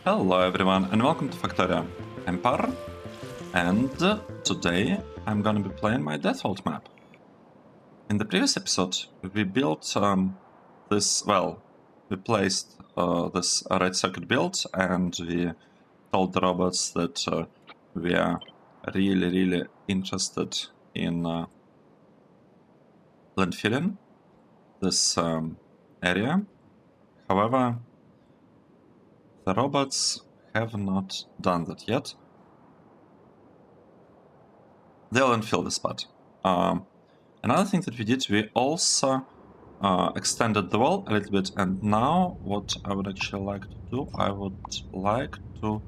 Hello everyone and welcome to Factorio. I'm Par, and today I'm gonna be playing my DeathWorld map. In the previous episode we built we placed this red circuit build, and we told the robots that we are really interested in landfilling this area. However, the robots have not done that yet. They'll landfill this spot. Another thing that we did, we also extended the wall a little bit, and now what I would actually like to do, I would like to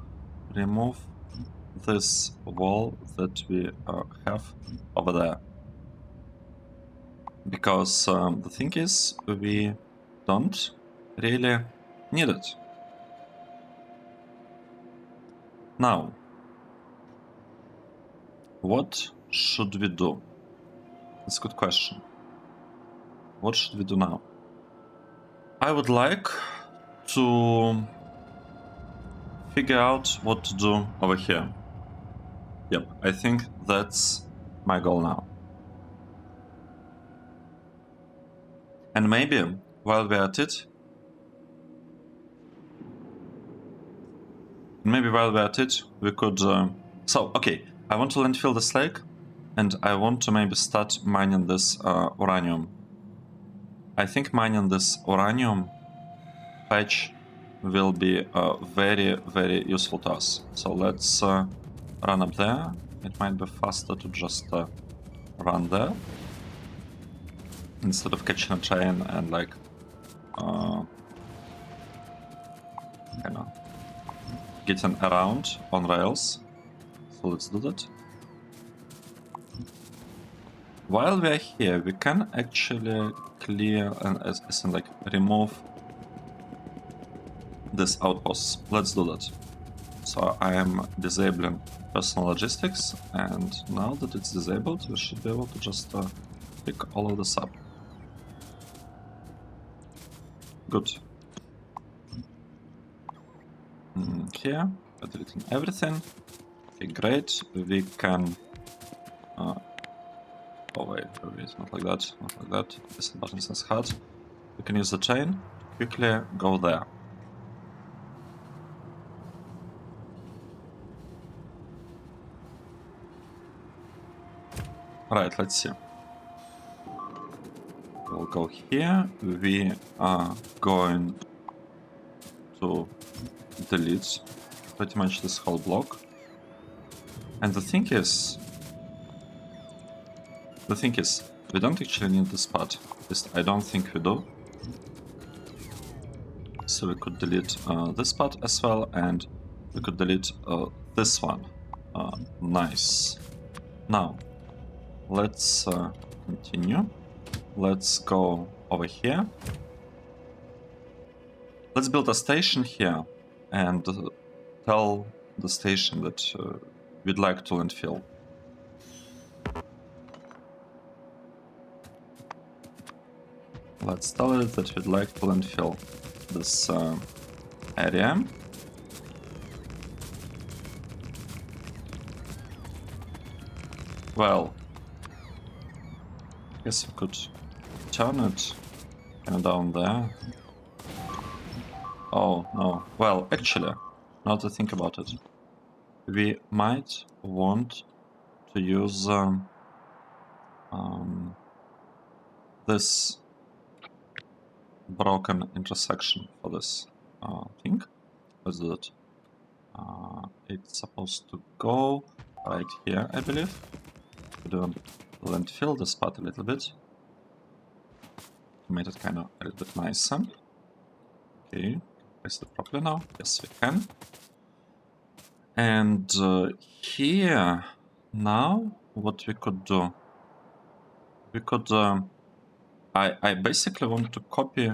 remove this wall that we have over there. Because the thing is, we don't really need it. Now, what should we do? That's a good question. What should we do now? I would like to figure out what to do over here. Yep, I think that's my goal now. And maybe while we're at it, we could... okay, I want to landfill this lake, and I want to maybe start mining this uranium. I think mining this uranium patch will be very useful to us. So let's run up there. It might be faster to just run there instead of catching a train and like kind of getting around on rails. So let's do that. While we're here, we can actually clear and as in like remove this outpost. Let's do that. So I am disabling personal logistics, and now that it's disabled, we should be able to just pick all of this up. Good. Here, we're deleting everything. Okay, great. We can... oh wait, not like that, not like that. This button says hard. We can use the chain to quickly go there. Alright, let's see. We'll go here. We are going to delete pretty much this whole block. And the thing is, we don't actually need this part. At least I don't think we do. So we could delete this part as well, and we could delete this one. Nice. Now, let's continue. Let's go over here. Let's build a station here and tell the station that we'd like to landfill. Let's tell it that we'd like to landfill this area. Well, I guess we could turn it kind of down there. Oh, no. Well, actually, now to think about it, we might want to use this broken intersection for this thing. Let's do it. It's supposed to go right here, I believe. We do landfill this part a little bit. Made it kind of a little bit nicer. Okay, place it properly now. Yes, we can. And here, now, what we could do, we could, I basically want to copy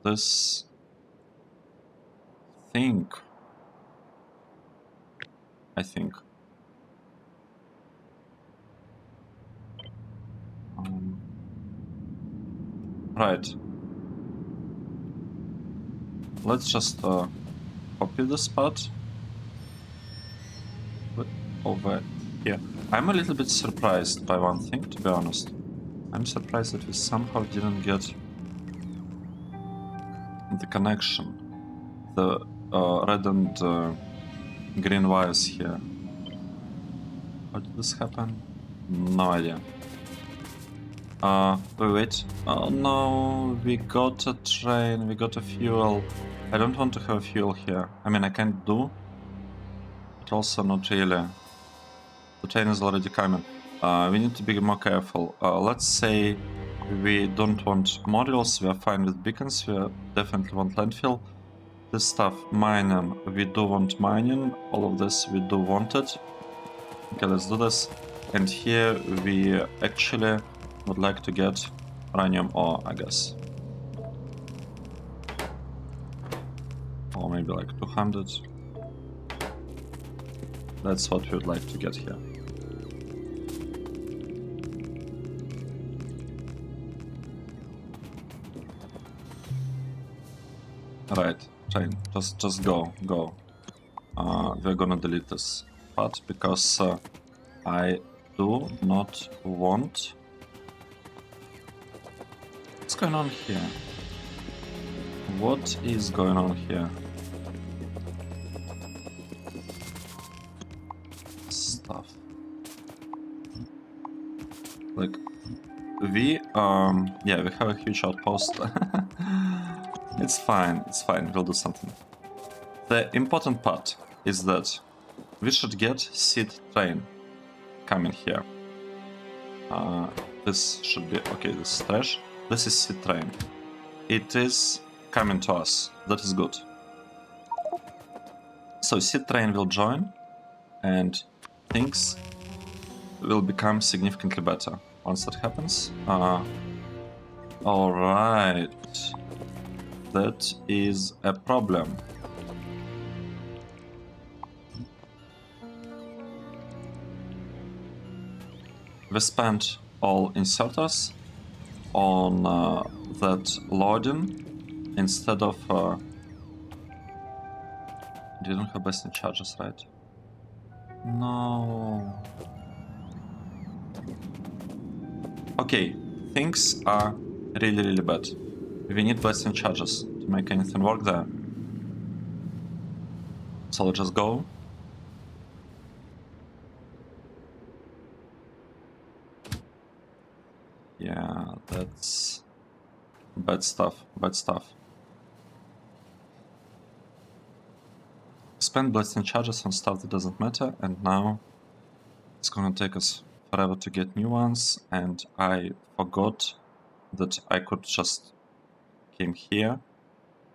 this thing, I think. Right. let's just copy the spot over here. I'm a little bit surprised by one thing, to be honest. I'm surprised that we somehow didn't get the connection. The red and green wires here. How did this happen? No idea. Wait. Oh no, we got a train, we got a fuel. I don't want to have a fuel here. I mean, I can't do, but also not really. The train is already coming. We need to be more careful. Let's say we don't want modules, we are fine with beacons, we definitely want landfill. This stuff, mining, we do want mining. All of this, we do want it. Okay, let's do this. And here we actually would like to get uranium ore, I guess. Or maybe like 200. That's what we would like to get here. Right, train, just go. We're gonna delete this part because I do not want... What's going on here? What is going on here? Stuff. Like, we have a huge outpost. It's fine, we'll do something. The important part is that we should get seed train coming here. This should be... okay, this is trash. This is seed train. It is coming to us. That is good. So seed train will join and things will become significantly better once that happens. Alright. That is a problem. We spent all inserters on that loading instead of... didn't have best in charges, right? No. Okay, things are really bad. We need blasting charges to make anything work there. So let's just go. Yeah, that's bad stuff. Spend blasting charges on stuff that doesn't matter, and now it's gonna take us forever to get new ones, and I forgot that I could just came here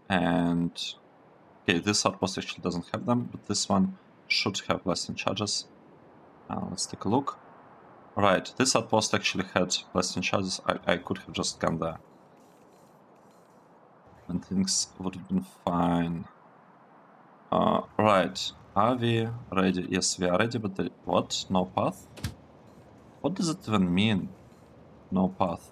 and... okay, this outpost actually doesn't have them, but this one should have blasting charges. Let's take a look. Right, this outpost actually had blasting charges. I could have just gone there and things would have been fine. Right, are we ready? Yes, we are ready, but what? No path? What does it even mean? No path.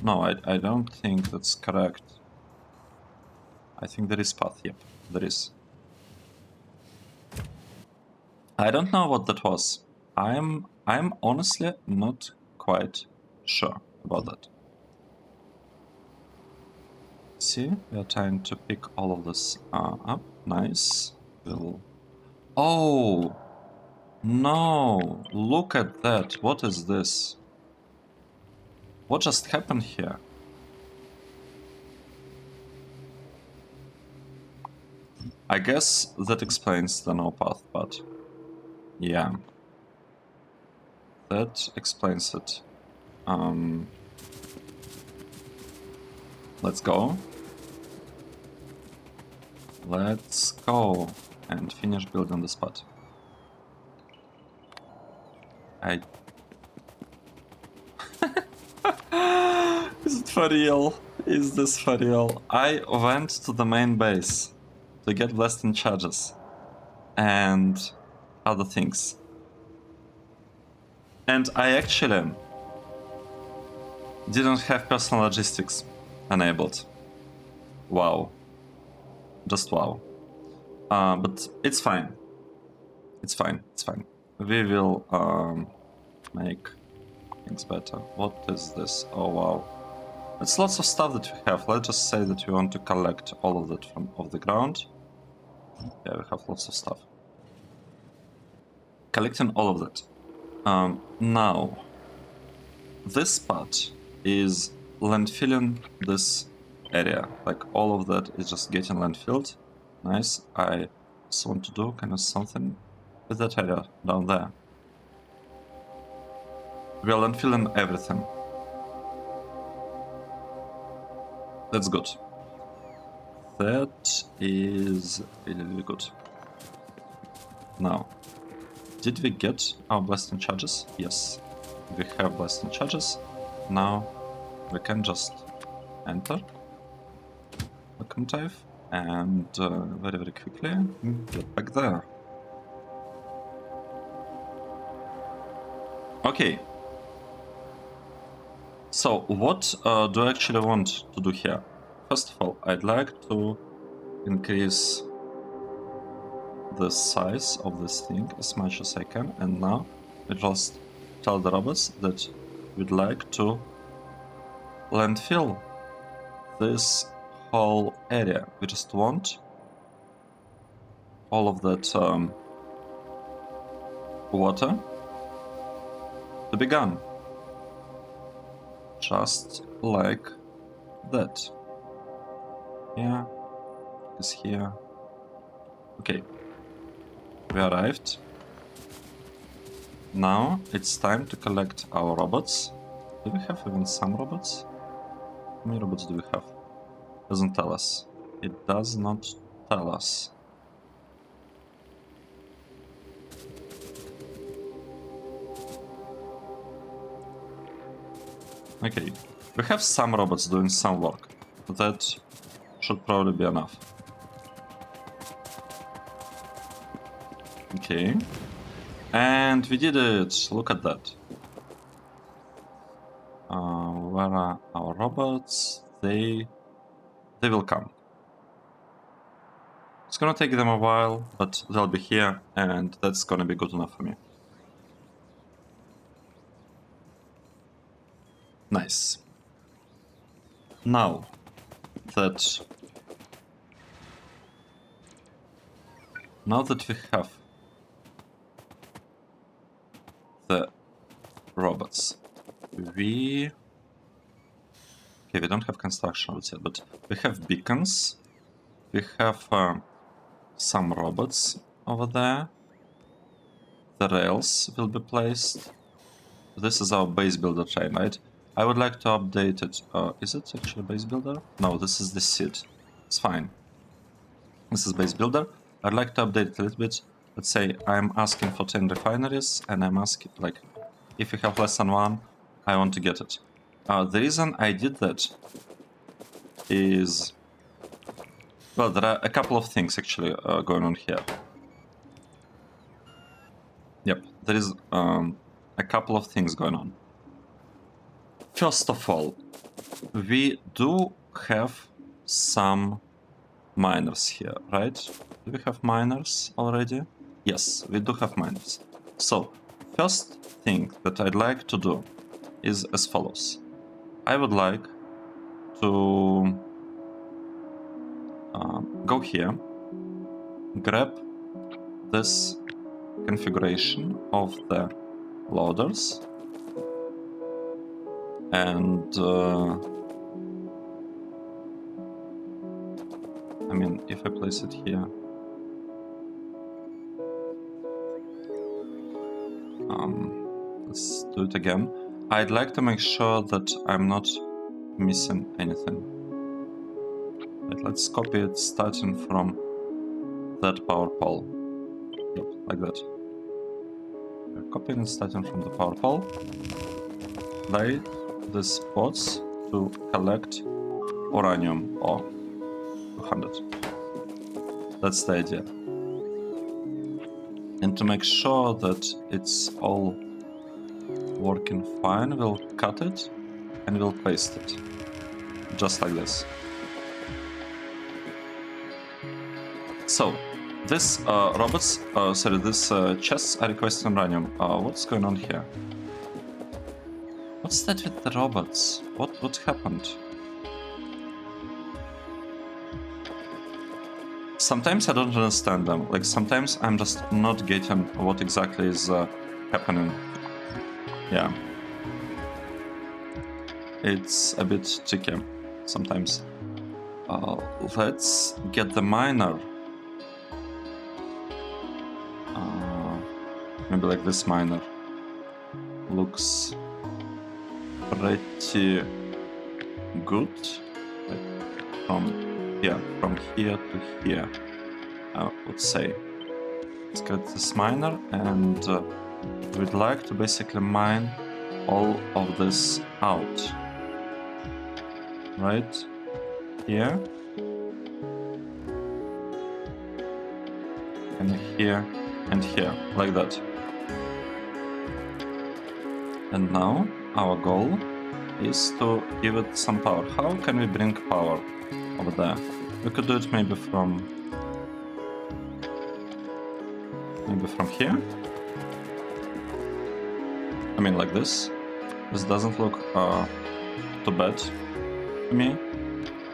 No, I don't think that's correct. I think there is path, yep, there is. I don't know what that was. I'm honestly not quite sure about that. See, we are trying to pick all of this up. Nice. We'll... oh! No! Look at that! What is this? What just happened here? I guess that explains the no path, but... yeah. That explains it. Let's go. Let's go and finish building the spot. Is it for real? Is this for real? I went to the main base to get blasting charges and other things. And I actually Didn't have personal logistics enabled. Wow. Just wow. But it's fine. It's fine. It's fine. We will make things better. What is this? Oh wow. It's lots of stuff that we have. Let's just say that we want to collect all of that from off the ground. Yeah, we have lots of stuff. Collecting all of that. Now, this part is landfilling this area. Like all of that is just getting landfilled. Nice. I just want to do kind of something with that area down there. We are landfilling everything. That's good. That is really, really good. Now, did we get our blasting charges? Yes, we have blasting charges. Now we can just enter locomotive and very, very quickly get back there. Okay. So what do I actually want to do here? First of all, I'd like to increase the size of this thing as much as I can, and now we just tell the robots that we'd like to landfill this whole area. We just want all of that water to be gone. Just like that. Yeah, is here. Okay. We arrived. Now it's time to collect our robots. Do we have even some robots? How many robots do we have? Doesn't tell us. It does not tell us. Okay, we have some robots doing some work. That should probably be enough. Okay. And we did it! Look at that. Where are our robots? They will come. It's gonna take them a while, but they'll be here, and that's gonna be good enough for me. Nice. Now that we have the robots, we don't have construction robots yet, but we have beacons. We have some robots over there. The rails will be placed. This is our base builder train, right? I would like to update it. Is it actually base builder? No, this is the seed. It's fine. This is base builder. I'd like to update it a little bit. Let's say I'm asking for 10 refineries, and I'm asking, like, if you have less than one, I want to get it. The reason I did that is, well, there are a couple of things actually going on here. Yep, there is a couple of things going on. First of all, we do have some miners here, right? Do we have miners already? Yes, we do have miners. So, first thing that I'd like to do is as follows. I would like to go here, grab this configuration of the loaders, and I mean, if I place it here, let's do it again. I'd like to make sure that I'm not missing anything. Right, let's copy it starting from that power pole. Yep, like that. We're copying it starting from the power pole. Lay the spots to collect uranium ore. 200. That's the idea. And to make sure that it's all working fine, we'll cut it and we'll paste it. Just like this. So, this these chests are requesting uranium. What's going on here? What's that with the robots? What happened? Sometimes I don't understand them. Like, sometimes I'm just not getting what exactly is happening. Yeah. It's a bit tricky sometimes. Let's get the miner. Maybe like this miner. Looks pretty good. Like from here to here, I would say. Let's get this miner, and we'd like to basically mine all of this out. Right here, and here, and here, like that. And now our goal is to give it some power. How can we bring power over there? We could do it maybe from here. I mean, like this. This doesn't look too bad to me.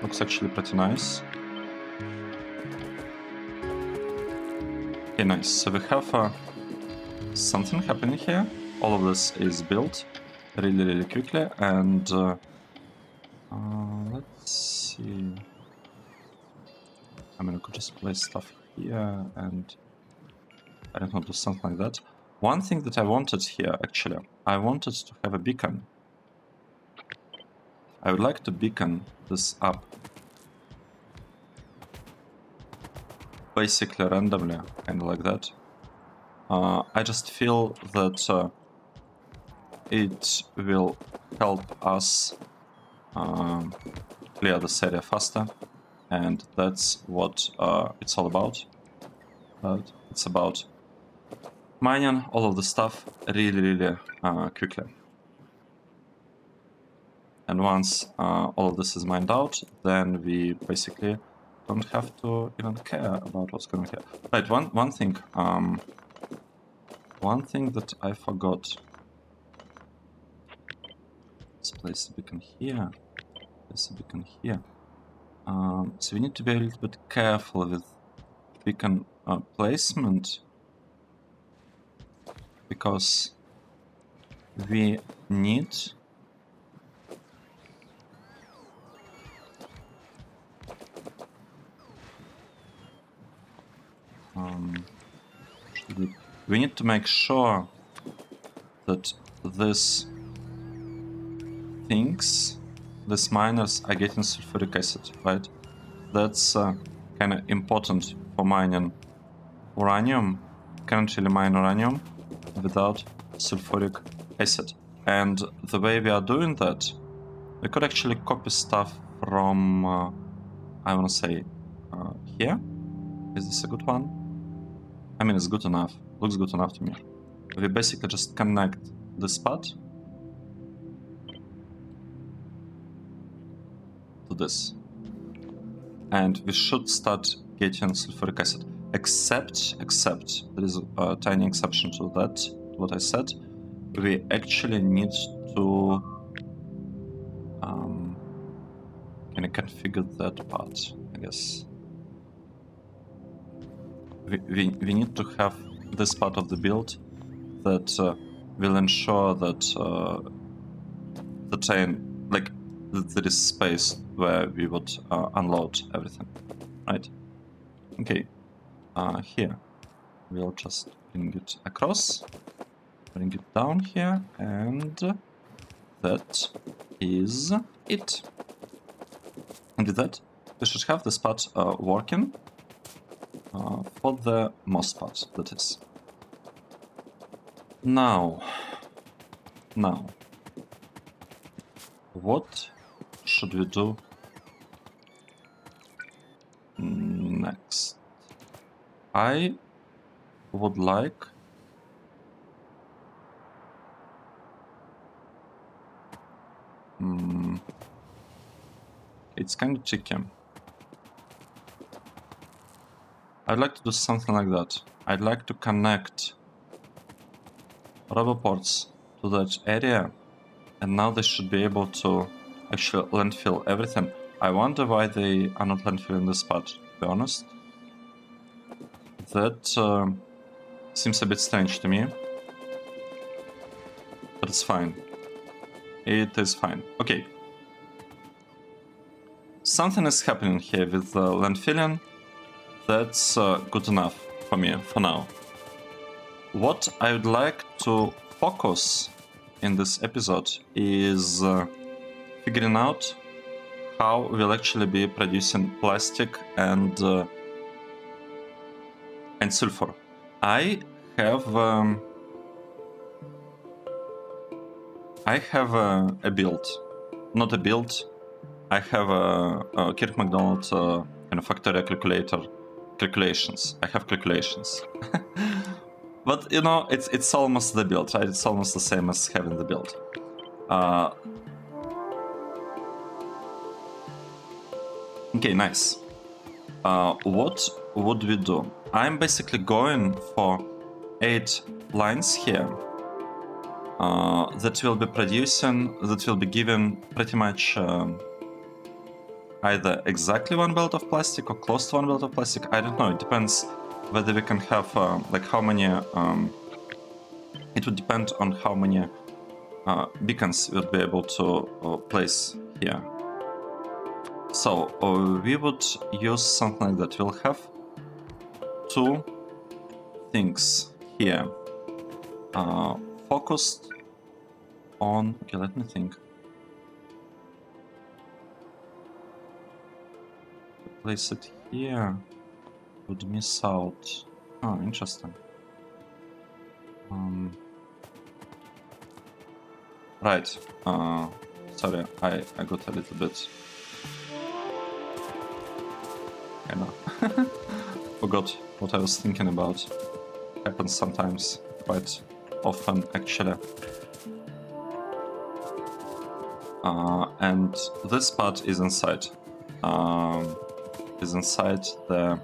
Looks actually pretty nice. Okay, nice. So we have something happening here. All of this is built really quickly, and let's see. I mean, I could just place stuff here, and I don't know, do something like that. One thing that I wanted here, actually, I wanted to have a beacon. I would like to beacon this up. Basically randomly, kind of like that. I just feel that it will help us clear this area faster, and that's what it's all about. It's about mining all of the stuff really quickly. And once all of this is mined out, then we basically don't have to even care about what's going on here. Right, one thing that I forgot. Let's place a beacon here. Place a beacon here. So we need to be a little bit careful with beacon placement, because we need we need to make sure that these miners are getting sulfuric acid, right? That's kind of important for mining uranium. Can't really mine uranium without sulfuric acid. And the way we are doing that, we could actually copy stuff from, I want to say, here. Is this a good one? I mean, it's good enough. Looks good enough to me. We basically just connect this part to this. And we should start getting sulfuric acid. Except, there is a tiny exception to that, what I said. We actually need to kind of configure that part, I guess. We need to have this part of the build that will ensure that the train, like, there is space where we would unload everything, right? Okay, here we'll just bring it across, bring it down here, and that is it. And with that, we should have this part working for the most part, that is. Now, what should we do next? I would like It's kind of tricky. I'd like to do something like that. I'd like to connect roboports to that area, and now they should be able to actually landfill everything. I wonder why they are not landfilling this part, to be honest. That seems a bit strange to me. But it's fine. It is fine. Okay. Something is happening here with landfilling. That's good enough for me for now. What I would like to focus in this episode is figuring out how we'll actually be producing plastic and sulfur. I have a build, not a build. I have a Kirk McDonald kind of Factorio calculations. I have calculations. But you know, it's almost the build, right? It's almost the same as having the build. Okay, nice. What would we do? I'm basically going for 8 lines here that will be producing, that will be given pretty much either exactly 1 belt of plastic or close to 1 belt of plastic. I don't know. It depends whether we can have like how many. It would depend on how many beacons we'll be able to place here. So we would use something like that. We'll have 2 things here focused on. Okay, let me think. Place it here would miss out. Oh, interesting. Right. Sorry, I got a little bit. Kinda forgot what I was thinking about. Happens sometimes, quite often actually. And this part is inside. Is inside the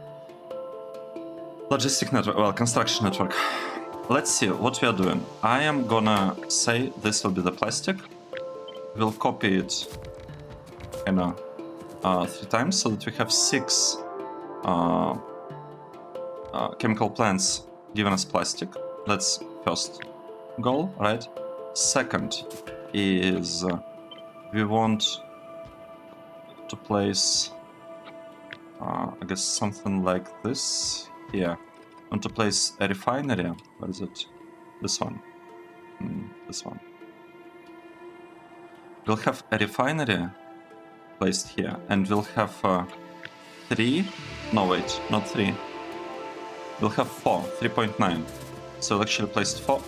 logistic network, well, construction network. Let's see what we are doing. I am gonna say this will be the plastic. We'll copy it, 3 times so that we have 6 chemical plants giving us plastic. That's first goal, right? Second is we want to place, I guess, something like this here. I want to place a refinery. Where is it? This one. This one. We'll have a refinery placed here, and we'll have 3. No, wait, not 3. We'll have 4, 3.9. So we'll actually place 4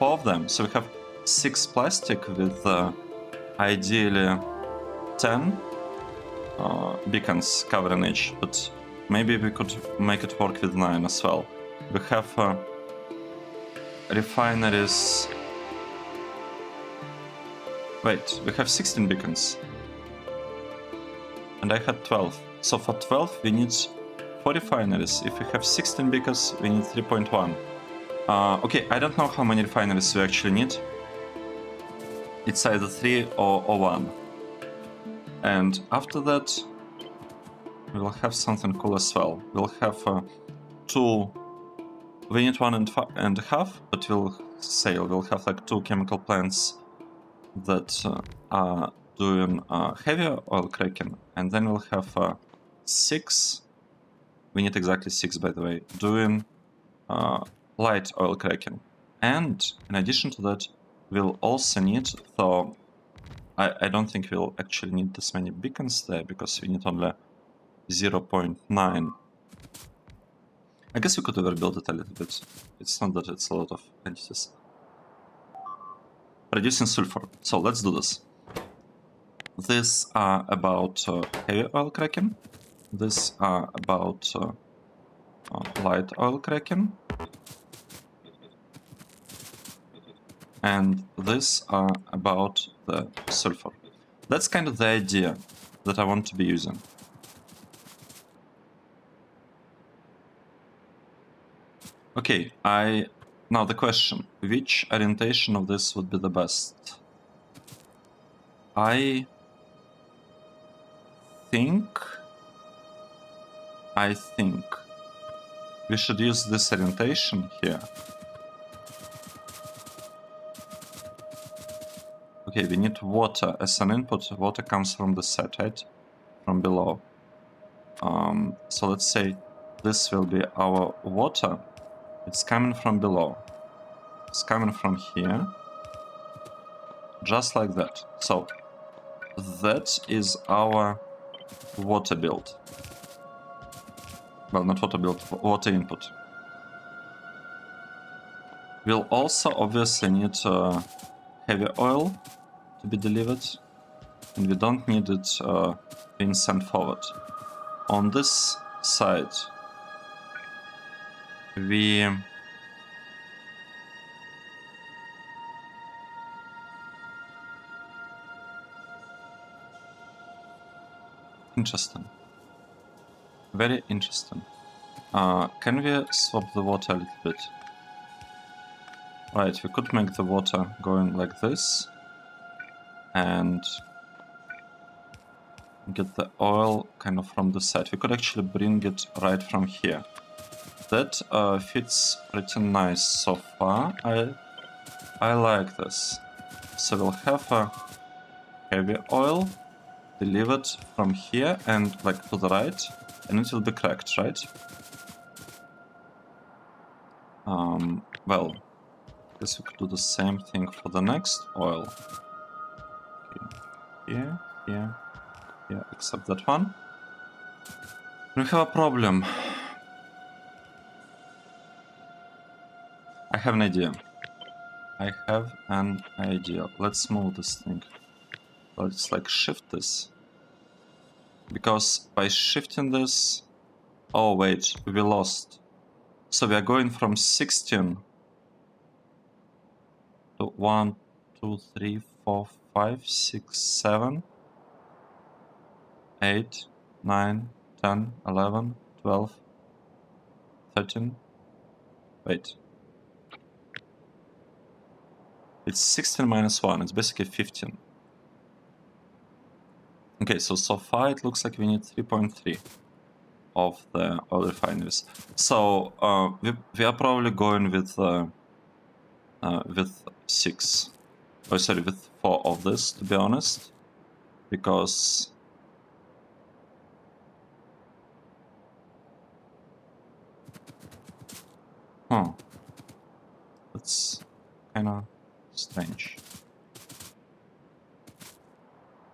of them. So we have 6 plastic with ideally 10 beacons covering each, but maybe we could make it work with 9 as well. We have refineries. Wait, we have 16 beacons. And I had 12. So for 12 we need 4 refineries. If we have 16 beacons, we need 3.1. Okay, I don't know how many refineries we actually need. It's either 3 or 1. And after that, we'll have something cool as well. We'll have 2. We need 1.5, but we'll have like 2 chemical plants that are doing heavy oil cracking, and then we'll have 6. We need exactly 6, by the way, doing light oil cracking. And in addition to that, we'll also need, though I don't think we'll actually need this many beacons there, because we need only 0.9. I guess we could overbuild it a little bit. It's not that it's a lot of entities. Producing sulfur. So let's do this. These are about heavy oil cracking. These are about light oil cracking. And these are about the sulfur. That's kind of the idea that I want to be using. Okay, now the question, which orientation of this would be the best? I think we should use this orientation here. Okay, we need water as an input. Water comes from the side, right? From below. So let's say this will be our water. It's coming from below. It's coming from here. Just like that. So that is our water build. Well, not water build, water input. We'll also obviously need heavy oil to be delivered, and we don't need it being sent forward. On this side, we interesting. Very interesting. Can we swap the water a little bit? Right, we could make the water going like this and get the oil kind of from the side. We could actually bring it right from here. That fits pretty nice so far. I like this. So we'll have a heavy oil delivered from here and like to the right, and it will be cracked, right? Well, I guess we could do the same thing for the next oil. Okay. Here, except that one. We have a problem. I have an idea. Let's move this thing. Let's like shift this. Because by shifting this... Oh wait, we lost. So we are going from 16 to 1, 2, 3, 4, 5, 6, 7, 8, 9, 10, 11, 12, 13. Wait. It's 16 minus 1, it's basically 15. Okay, so far it looks like we need 3.3 of the oil refineries. So we are probably going with 6. Oh, sorry, with 4 of this, to be honest, because that's kind of strange.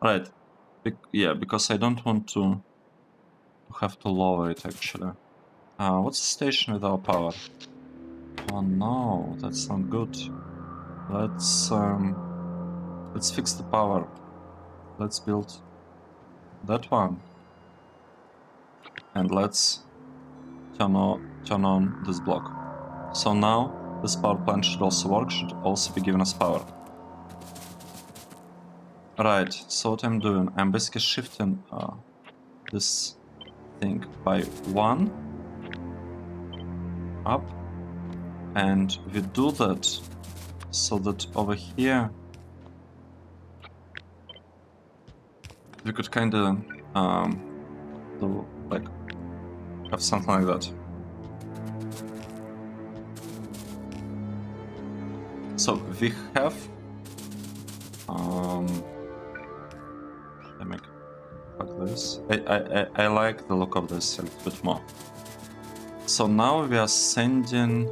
Right. Yeah, because I don't want to have to lower it actually. What's the station with our power? Oh no, that's not good. Let's fix the power. Let's build that one, and let's turn on this block. So now this power plant should also work. Should also be giving us power. Right, so what I'm doing, I'm basically shifting this thing by 1 up, and we do that so that over here we could kind of do like have something like that. So we have let me make this. I like the look of this a little bit more. So now we are sending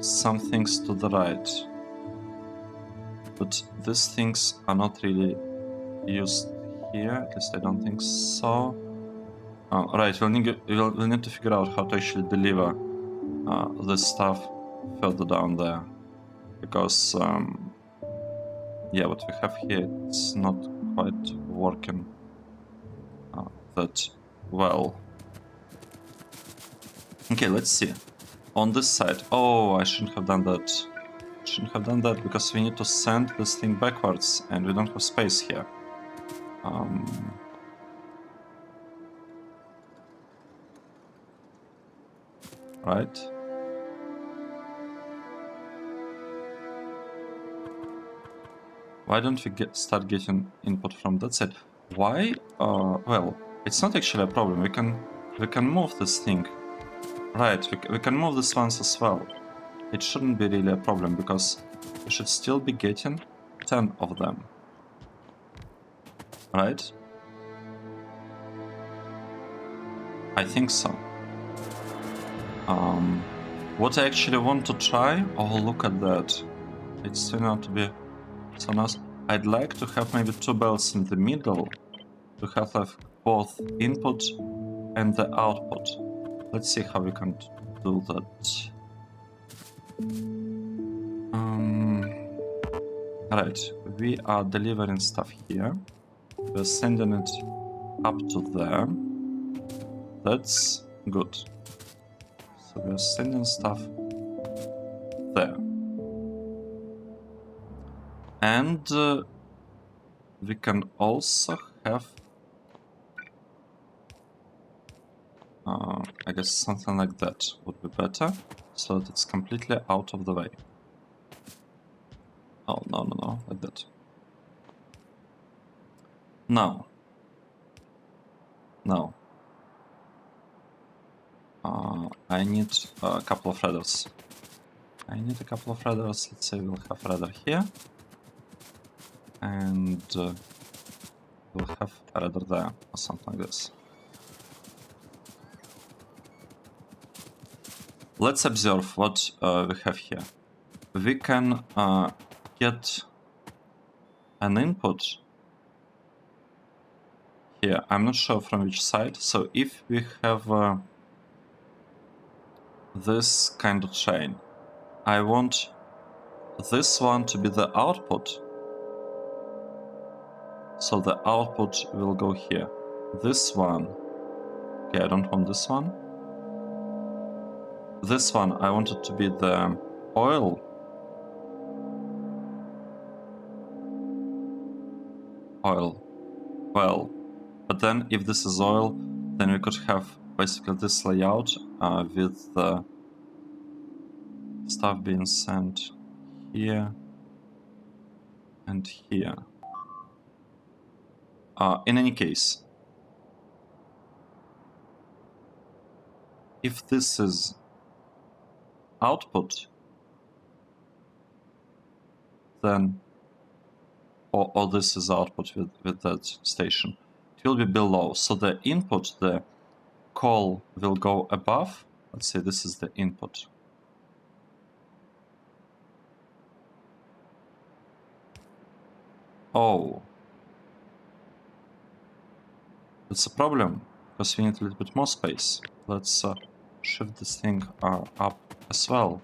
some things to the right, but these things are not really used here. At least I don't think so. Right, we'll need to figure out how to actually deliver this stuff further down there, because yeah, what we have here, it's not quite working that well. Okay, let's see. On this side, oh, I shouldn't have done that. Shouldn't have done that because we need to send this thing backwards, and we don't have space here. Right? Why don't we start getting input from that side? Why? Well, it's not actually a problem. We can move this thing. Right, we can move this ones as well. It shouldn't be really a problem because we should still be getting 10 of them. Right? I think so. What I actually want to try... Oh, look at that. It's turned out to be so nice. I'd like to have maybe 2 bells in the middle to have like both input and the output. Let's see how we can do that. Right, we are delivering stuff here. We're sending it up to there. That's good. So we're sending stuff there. And we can also have, I guess something like that would be better, so that it's completely out of the way. Oh, no, like that. No. I need a couple of headers. Let's say we'll have header here. And we'll have a header there, or something like this. Let's observe what we have here. We can get an input here. I'm not sure from which side. So if we have this kind of chain, I want this one to be the output. So the output will go here. This one, okay, I don't want this one. This one, I want it to be the oil. Well, but then if this is oil, then we could have basically this layout with the stuff being sent here and here. In any case, if this is output, then or this is output with that station, it will be below. So the input, the call will go above. Let's say this is the input. Oh, that's a problem because we need a little bit more space. Let's shift this thing up as well.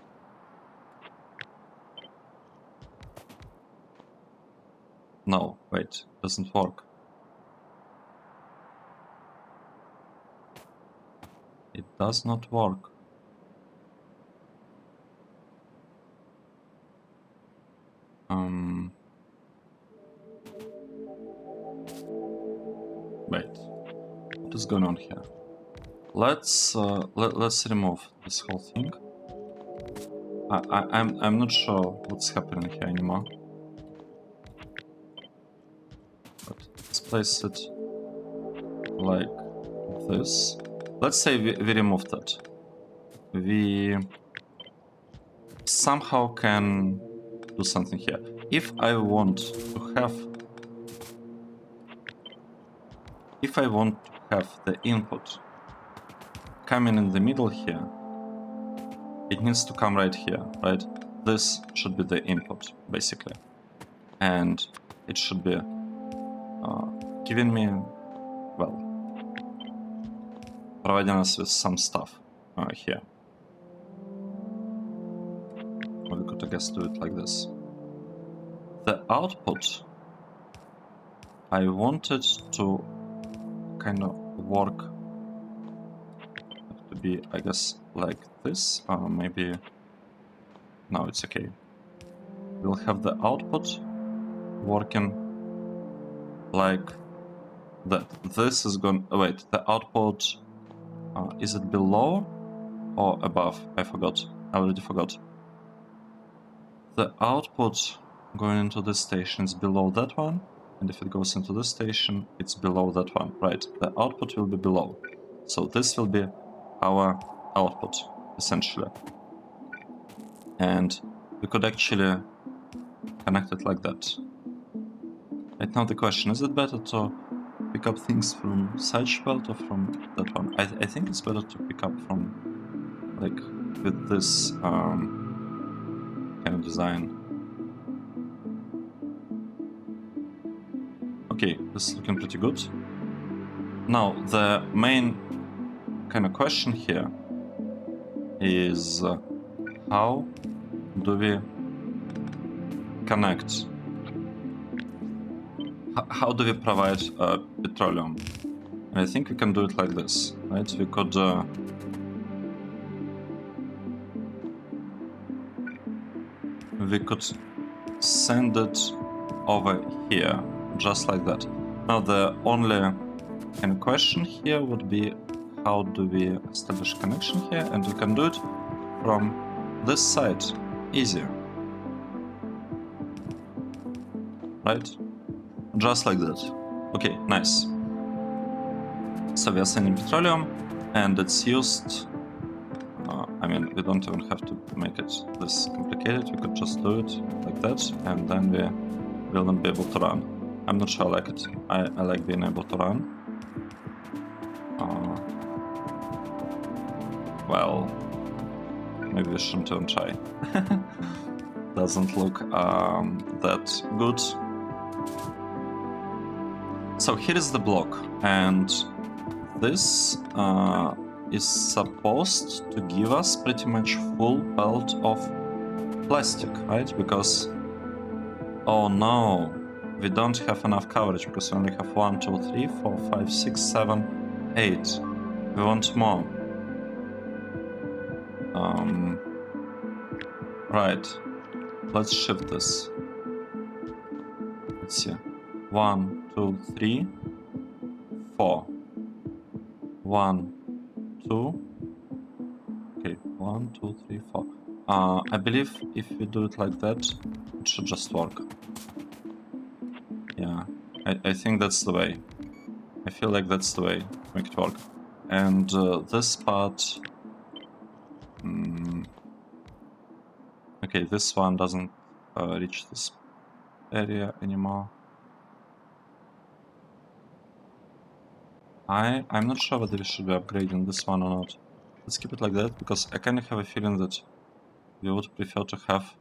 No, wait, doesn't work. It does not work. Wait, what is going on here? Let's remove this whole thing. I'm not sure what's happening here anymore. But let's place it like this. Let's say we removed that. We somehow can do something here. If I want to have the input coming in the middle here, it needs to come right here, right? This should be the input, basically. And it should be giving me, well, providing us with some stuff here. Or we could, I guess, do it like this. The output, I wanted to kind of work to be, I guess, like this. Maybe, no, it's okay. We'll have the output working like that this is going. Wait, the output is it below or above? I forgot. I already forgot. The output going into this station is below that one, and if it goes into this station, it's below that one. Right, the output will be below. So this will be our output, essentially. And we could actually connect it like that. Right now the question, is it better to pick up things from such belt or from that one? I think it's better to pick up from, like, with this kind of design. Okay, this is looking pretty good. Now, the main kind of question here is how do we connect? How do we provide petroleum? And I think we can do it like this, right? We could send it over here, just like that. Now the only kind of question here would be, how do we establish connection here? And we can do it from this side, easy, right? Just like that. Okay, nice. So we are sending petroleum, and it's used. I mean, we don't even have to make it this complicated. We could just do it like that, and then we will not be able to run. I'm not sure I like it. I like being able to run. Well, maybe we shouldn't even try. Doesn't look that good. So here is the block, and this is supposed to give us pretty much full belt of plastic, right? Because, oh no, we don't have enough coverage because we only have 1, 2, 3, 4, 5, 6, 7, 8. We want more. Right, let's shift this. Let's see. 1, 2, 3, 4. 1, 2. Okay, 1, 2, 3, 4. I believe if we do it like that, it should just work. Yeah, I think that's the way. I feel like that's the way to make it work. And this part... okay, this one doesn't reach this area anymore. I'm not sure whether we should be upgrading this one or not. Let's keep it like that, because I kind of have a feeling that we would prefer to have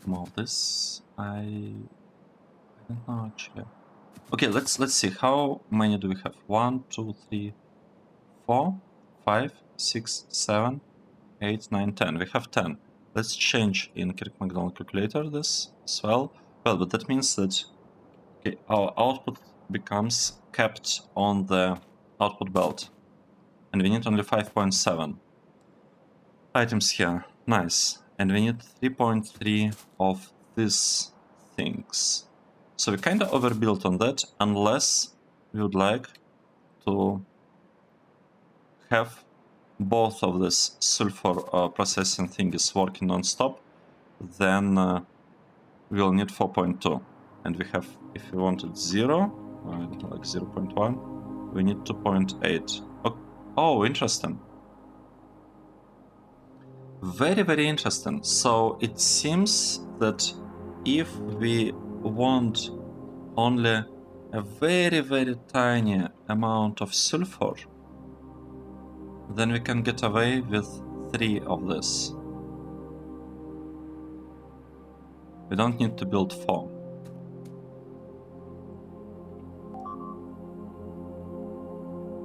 more of this. I don't know actually. Okay, let's see. How many do we have? 1, 2, 3, 4, 5, 6, 7, 8, 9, 10. We have 10. Let's change in Kirk-McDonald calculator this as well. Well, but that means that okay, our output becomes kept on the output belt. And we need only 5.7 items here. Nice. And we need 3.3 of these things. So we kind of overbuilt on that, unless we would like to have both of this sulfur processing thing is working non-stop, then we'll need 4.2. And we have, if we wanted 0, I don't know, like 0.1, we need 2.8. Oh, interesting. Very, very interesting. So it seems that if we want only a very, very tiny amount of sulfur, then we can get away with 3 of this. We don't need to build 4.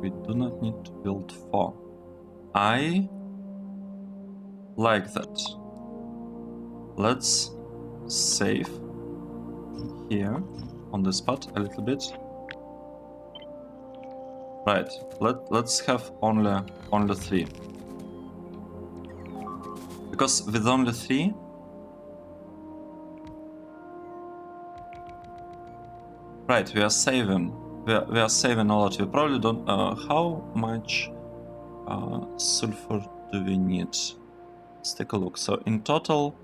We do not need to build 4. I like that. Let's save here on this spot a little bit. Right, let's have only 3. Because with only 3, Right, we are saving. We are saving a lot. We probably don't. How much sulfur do we need? Let's take a look. So in total,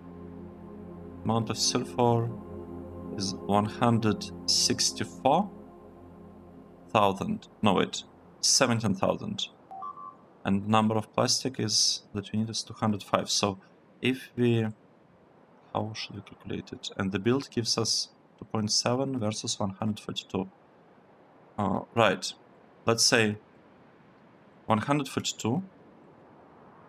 amount of sulfur is 164,000. No wait, 17,000. And number of plastic is that we need is 205. So if we, how should we calculate it? And the build gives us 2.7 versus 142. Right, let's say 142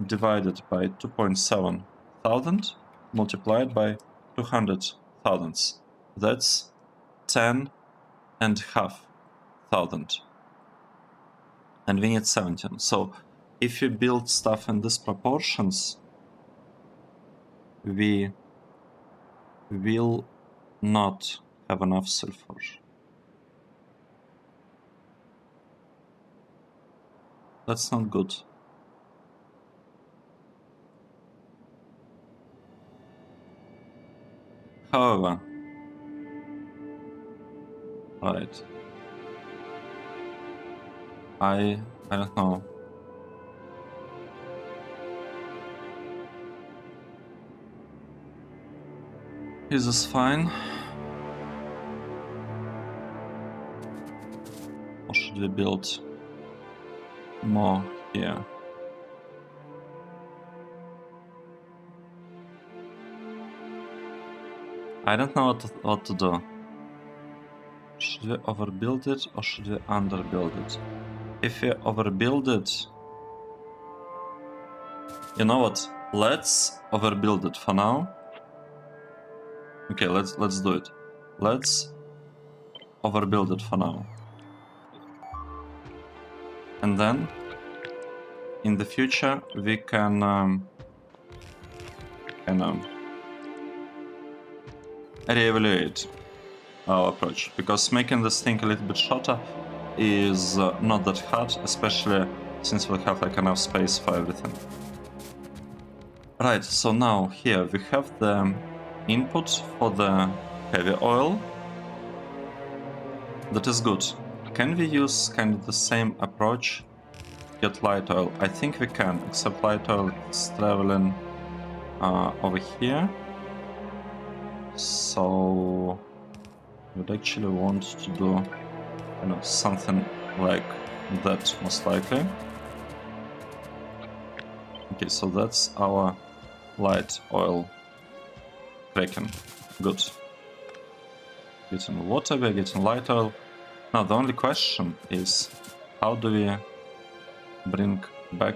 divided by 2.7 thousand multiplied by 200 thousandths. That's 10.5 thousand. And we need 17. So if you build stuff in these proportions, we will not have enough sulfur. That's not good. However, right, I don't know. Is this fine? Or should we build more here? I don't know what to do. Should we overbuild it or should we underbuild it? If we overbuild it, you know what? Let's overbuild it for now. Okay, let's do it. Let's overbuild it for now. And then in the future we can reevaluate our approach, because making this thing a little bit shorter is not that hard, especially since we'll have like enough space for everything. Right, so now here we have the input for the heavy oil. That is good. Can we use kind of the same approach, get light oil? I think we can, except light oil is traveling over here. So I would actually want to do, you know, something like that, most likely. Okay, so that's our light oil cracking. Good. Getting water, we're getting light oil. Now the only question is, how do we bring back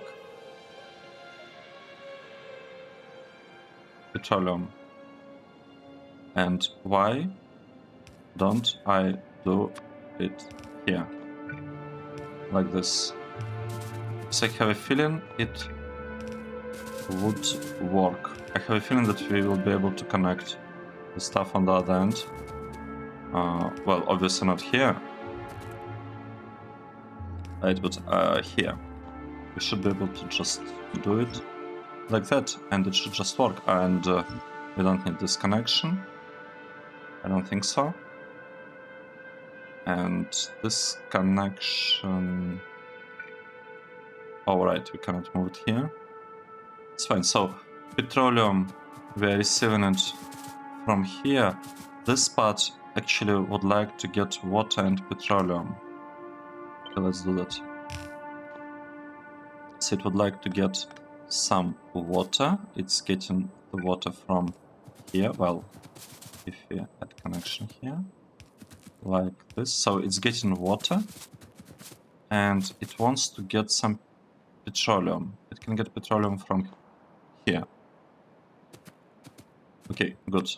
petroleum? And why don't I do it here? Like this. So I have a feeling it would work. I have a feeling that we will be able to connect the stuff on the other end. Well, obviously not here. Right, but here. We should be able to just do it like that, and it should just work. And we don't need this connection. I don't think so. And this connection... Alright, we cannot move it here. It's fine. So, petroleum, we are receiving it from here. This part actually would like to get water and petroleum. Okay, let's do that. So it would like to get some water. It's getting the water from here. Well, if we add connection here, like this. So it's getting water, and it wants to get some petroleum. It can get petroleum from here. Okay, good.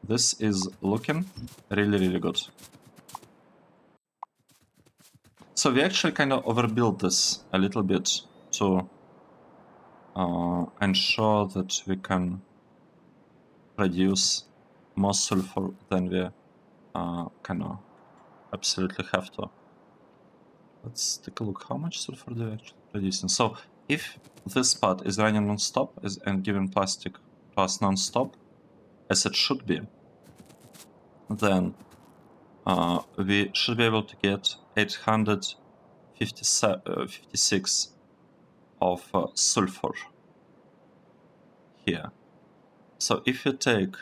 This is looking really, really good. So we actually kind of overbuilt this a little bit to ensure that we can produce more sulfur than we kind of absolutely have to. Let's take a look. How much sulfur do we actually producing? So if this part is running non-stop and giving plastic to us non-stop, as it should be, then we should be able to get 856 of sulfur here. So if you take,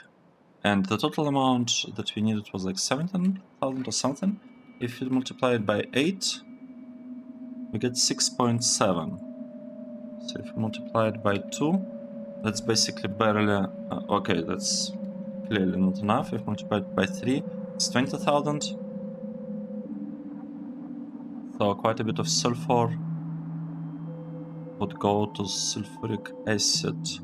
and the total amount that we needed was like 17,000 or something. If you multiply it by 8, we get 6.7. So if you multiply it by 2, that's basically barely, okay, that's clearly not enough. If multiplied by 3, it's 20,000. So quite a bit of sulfur would go to sulfuric acid.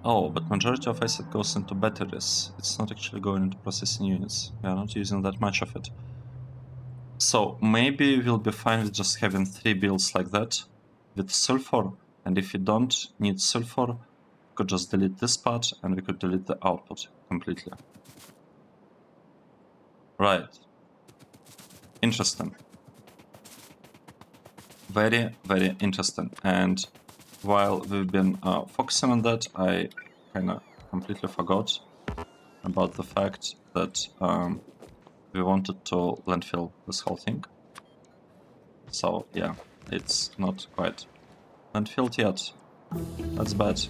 Oh, but majority of acid goes into batteries. It's not actually going into processing units. We are not using that much of it. So maybe we'll be fine with just having 3 builds like that with sulfur. And if you don't need sulfur, we could just delete this part and we could delete the output completely. Right. Interesting. Very, very interesting. And while we've been focusing on that, I kind of completely forgot about the fact that we wanted to landfill this whole thing. So yeah, it's not quite landfilled yet. That's bad.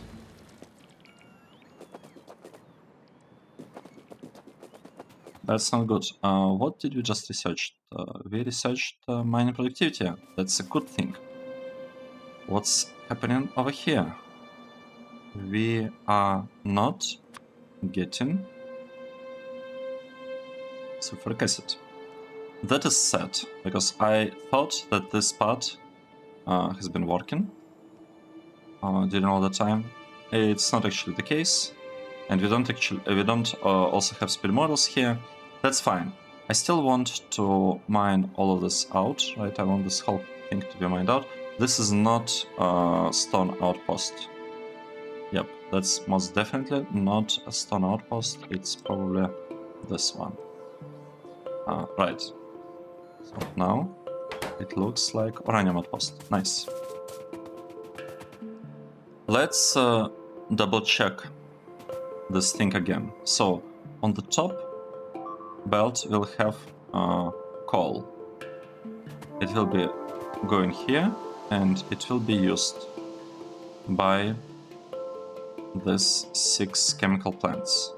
That's not good. What did we just research? We researched mining productivity. That's a good thing. What's happening over here? We are not getting sulfuric acid. That is sad, because I thought that this part has been working during all the time. It's not actually the case, and we don't also have speed models here. That's fine. I still want to mine all of this out, right? I want this whole thing to be mined out. This is not a stone outpost. Yep, that's most definitely not a stone outpost. It's probably this one. Right. So now it looks like uranium outpost. Nice. Let's double check this thing again. So on the top belt we'll have coal. It will be going here and it will be used by these 6 chemical plants.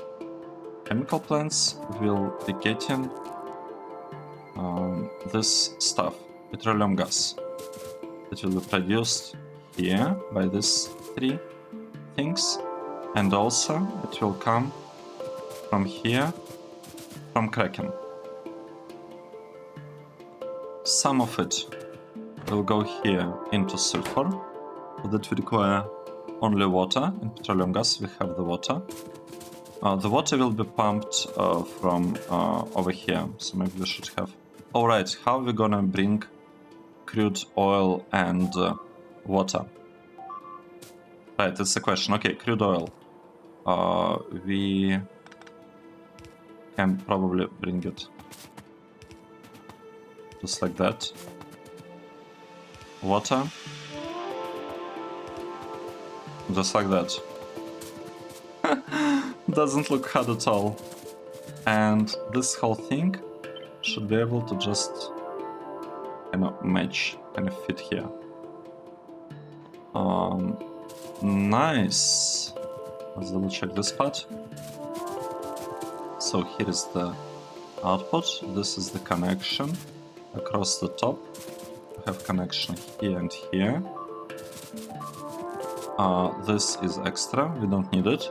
Chemical plants will be getting this stuff, petroleum gas. It will be produced here by these 3 things, and also it will come from here, from cracking. Some of it will go here into sulfur, but that we require only water. In petroleum gas we have the water. The water will be pumped from over here, so maybe we should have... Alright, how are we gonna bring crude oil and water? Right, that's the question. Okay, crude oil. We can probably bring it just like that. Water. Just like that. Doesn't look hard at all. And this whole thing should be able to just kind of match, kind of fit here. Nice. Let's double check this part. So here is the output. This is the connection across the top. We have connection here and here. This is extra. We don't need it.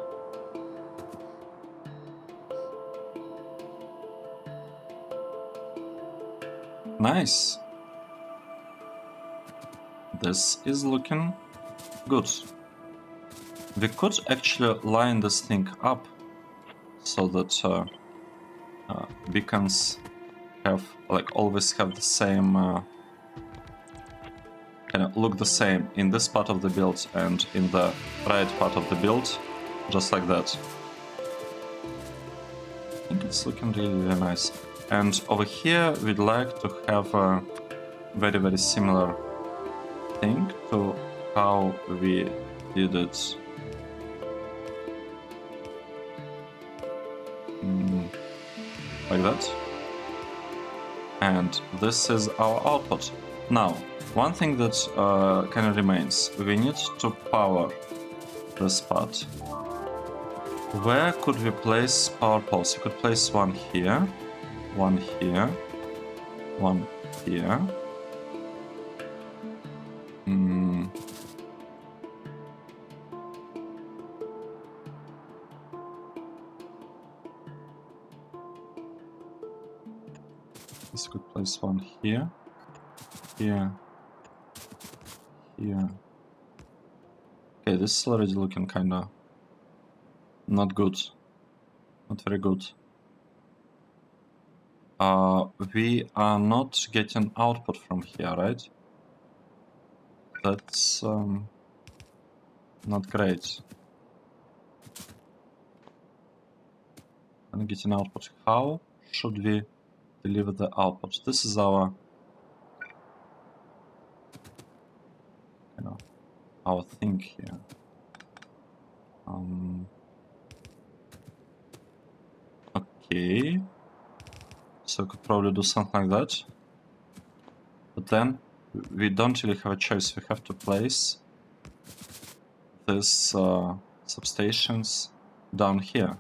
Nice. This is looking good. We could actually line this thing up so that beacons have, like, always have the same, kind of look the same in this part of the build and in the right part of the build, just like that. I think it's looking really, really nice. And over here we'd like to have a very, very similar thing to how we did it like that. And this is our output. Now, one thing that kind of remains, we need to power this part. Where could we place power poles? You could place one here, one here, one here. This could place one here, here, here. Okay, this is already looking kinda not good. Not very good. We are not getting output from here, right? That's not great. I'm getting output. How should we deliver the output? This is our, our thing here. Okay. So we could probably do something like that. But then we don't really have a choice. We have to place these substations down here.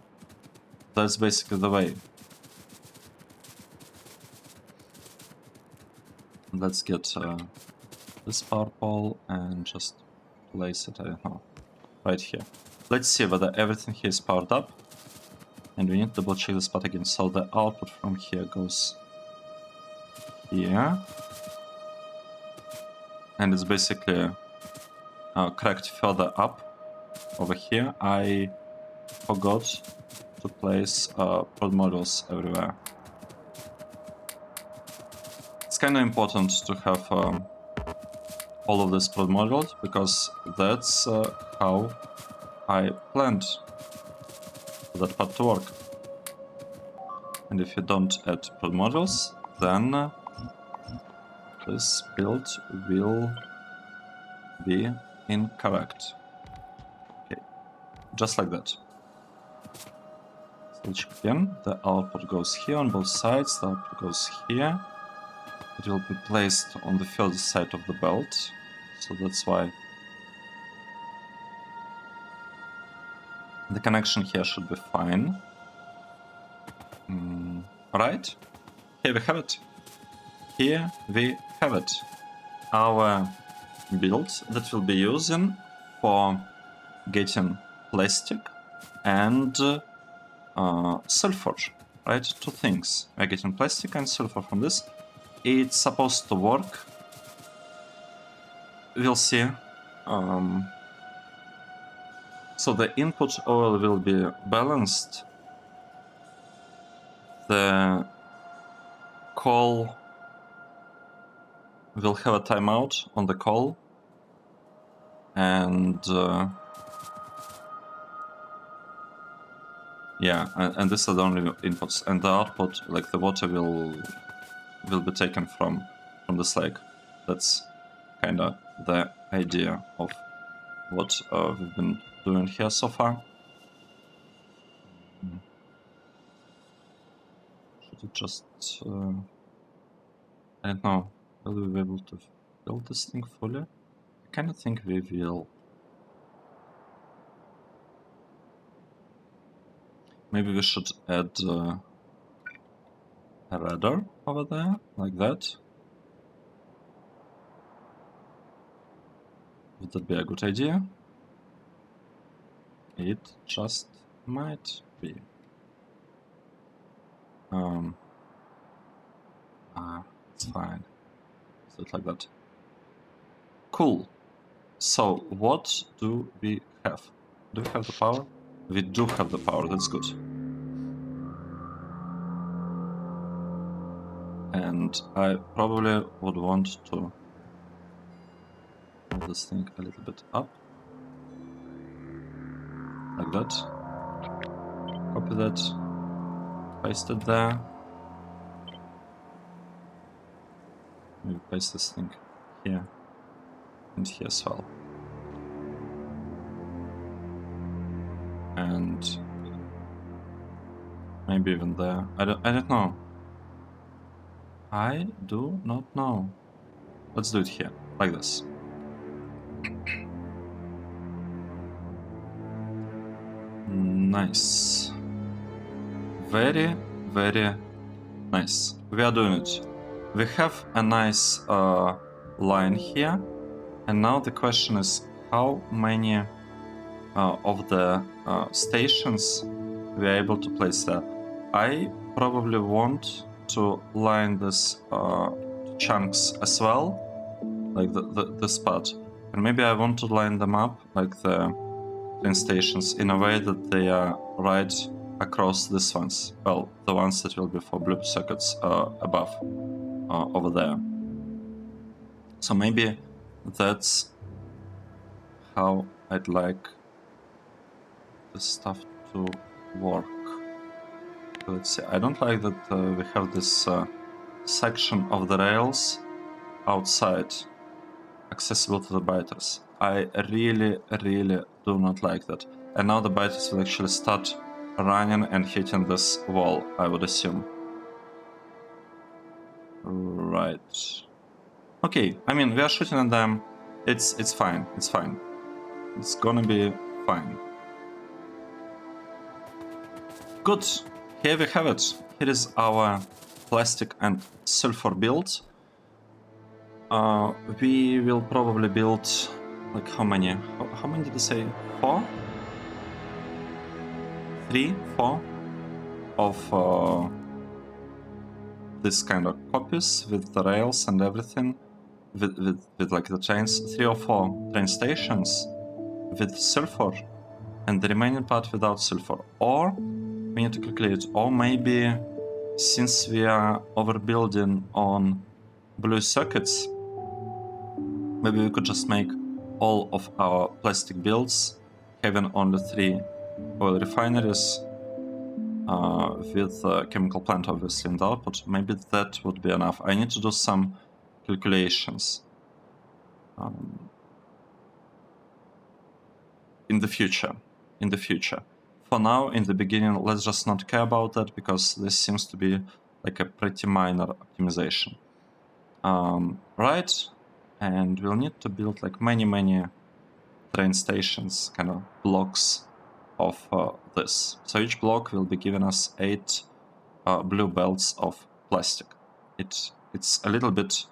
That's basically the way. Let's get this power pole and just place it, I don't know, right here. Let's see whether everything here is powered up. And we need to double check the spot again. So the output from here goes here. And it's basically cracked further up over here. I forgot to place prod modules everywhere. It's kind of important to have all of these prod modules, because that's how I planned that part to work. And if you don't add prod modules, then this build will be incorrect. Okay, just like that. So check again. The output goes here on both sides. The output goes here. It will be placed on the further side of the belt. So that's why the connection here should be fine. Right? Here we have it. Here we have it. Our build that we'll be using for getting plastic and sulfur, right? Two things. We're getting plastic and sulfur from this. It's supposed to work. We'll see. So the input oil will be balanced. The coal will have a timeout on the coal. And yeah, and these are the only inputs. And the output, like the water, will be taken from this lake. That's kind of the idea of what we've been doing here so far. Should it just I don't know, will we be able to build this thing fully? I kind of think we will. Maybe we should add a radar over there, like that. Would that be a good idea? It just might be. It's fine. So it's like that. Cool. So what do we have? Do we have the power? We do have the power, that's good. And I probably would want to move this thing a little bit up. Like that. Copy that. Paste it there. Maybe paste this thing here. And here as well. And Maybe even there. I don't know. I do not know. Let's do it here, like this. Nice. Very, very nice. We are doing it. We have a nice line here. And now the question is how many of the stations we are able to place there. I probably want to line this chunks as well, like this part. And maybe I want to line them up, like the train stations, in a way that they are right across these ones. Well, the ones that will be for blue circuits above, over there. So maybe that's how I'd like the stuff to work. Let's see. I don't like that we have this section of the rails outside, accessible to the biters. I really, really do not like that. And now the biters will actually start running and hitting this wall, I would assume. Right. Okay, I mean, we are shooting at them. It's fine. It's fine. It's gonna be fine. Good. Here we have it. Here is our plastic and sulfur build. We will probably build, like, how many? How many did I say? 4? 3, 4 of this kind of copies with the rails and everything, with like the trains. 3 or 4 train stations with sulfur, and the remaining part without sulfur. Or we need to calculate, or maybe since we are overbuilding on blue circuits, maybe we could just make all of our plastic builds having only 3 oil refineries with a chemical plant obviously in the output. Maybe that would be enough. I need to do some calculations in the future. For now, in the beginning, let's just not care about that, because this seems to be like a pretty minor optimization. Right, and we'll need to build like many train stations, kind of blocks of this. So each block will be giving us 8 blue belts of plastic. It's a little bit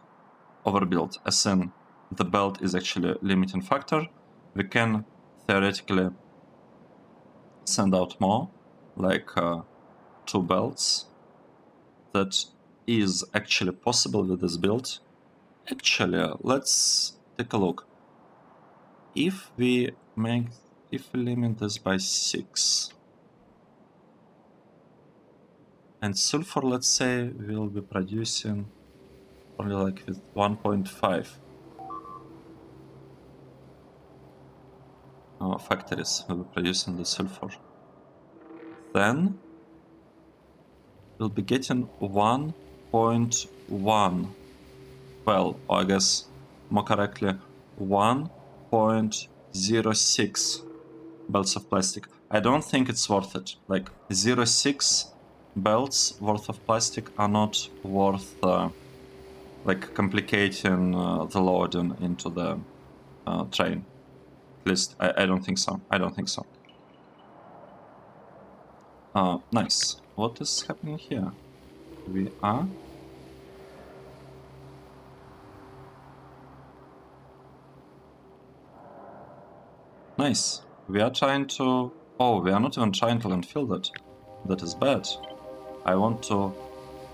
overbuilt, as in the belt is actually a limiting factor. We can theoretically send out more, like 2 belts. That is actually possible with this build. Actually, let's take a look. If we limit this by 6, and sulfur, let's say, will be producing only like with 1.5 factories will be producing the sulfur, then we'll be getting 1.1, well, or I guess more correctly 1.06 belts of plastic. I don't think it's worth it. Like 0.6 belts worth of plastic are not worth like complicating the loading into the train. At least I don't think so. Nice. What is happening here? We are nice. We are trying to... Oh, we are not even trying to landfill that. That is bad. I want to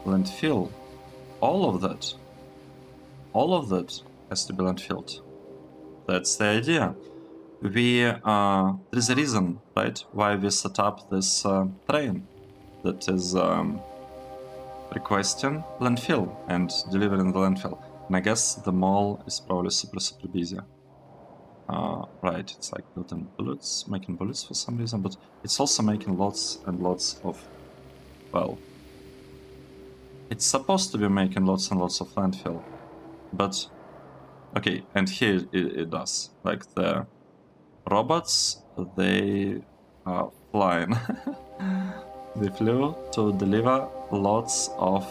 landfill all of that. All of that has to be landfilled. That's the idea. There's a reason, right, why we set up this train that is requesting landfill and delivering the landfill. And I guess the mall is probably super busy. Right, it's like building bullets, making bullets for some reason, but it's also making lots and lots of, well, it's supposed to be making lots and lots of landfill, but okay, and here it does. Like the robots, they are flying. We flew to deliver lots of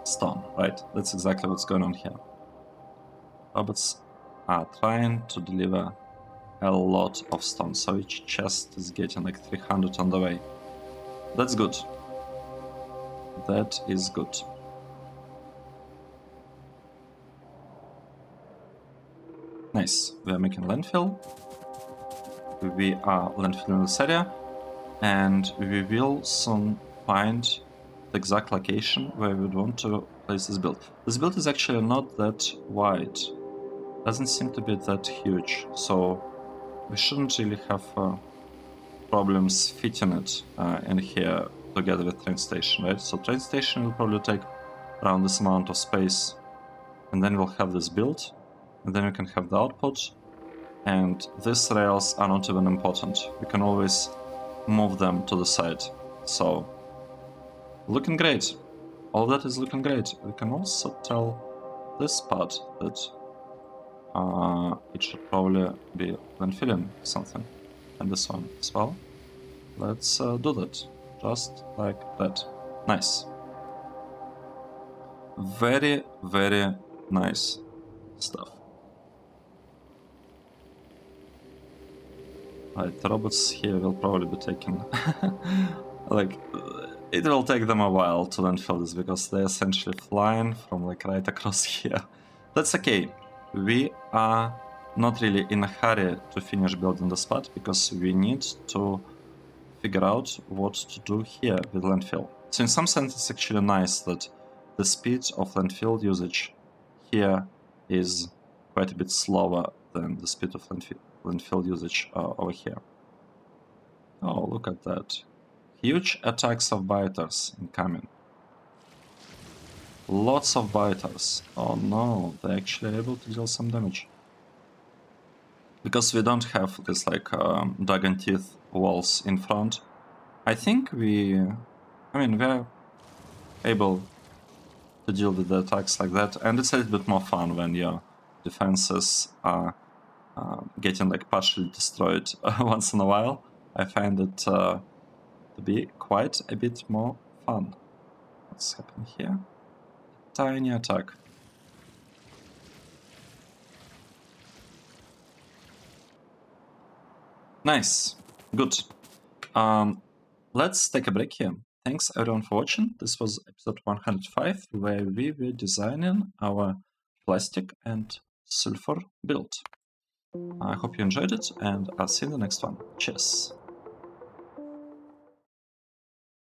stone, right? That's exactly what's going on here. Robots are trying to deliver a lot of stone, so each chest is getting like 300 on the way. That's good. That is good. Nice. We are making landfill. We are landfilling this area, and we will soon find the exact location where we would want to place this build. This build is actually not that wide. Doesn't seem to be that huge, so we shouldn't really have problems fitting it in here together with train station, right? So train station will probably take around this amount of space, and then we'll have this built, and then we can have the output, and these rails are not even important. We can always move them to the side. So looking great. All that is looking great. We can also tell this part that it should probably be landfilling something, and this one as well. Let's do that, just like that. Nice. Very, very nice stuff. Right, the robots here will probably be taken. Like, it will take them a while to landfill this because they're essentially flying from like right across here. That's okay. We are not really in a hurry to finish building the spot because we need to figure out what to do here with landfill. So in some sense it's actually nice that the speed of landfill usage here is quite a bit slower than the speed of landfill usage over here. Oh, look at that. Huge attacks of biters incoming. Lots of biters. Oh no, they're actually able to deal some damage. Because we don't have this like dragon teeth walls in front, I think we're able to deal with the attacks like that, and it's a little bit more fun when your defenses are getting like partially destroyed once in a while. I find it to be quite a bit more fun. What's happening here? Tiny attack. Nice. Good. Let's take a break here. Thanks everyone for watching. This was episode 105, where we were designing our plastic and sulfur build. I hope you enjoyed it, and I'll see you in the next one. Cheers.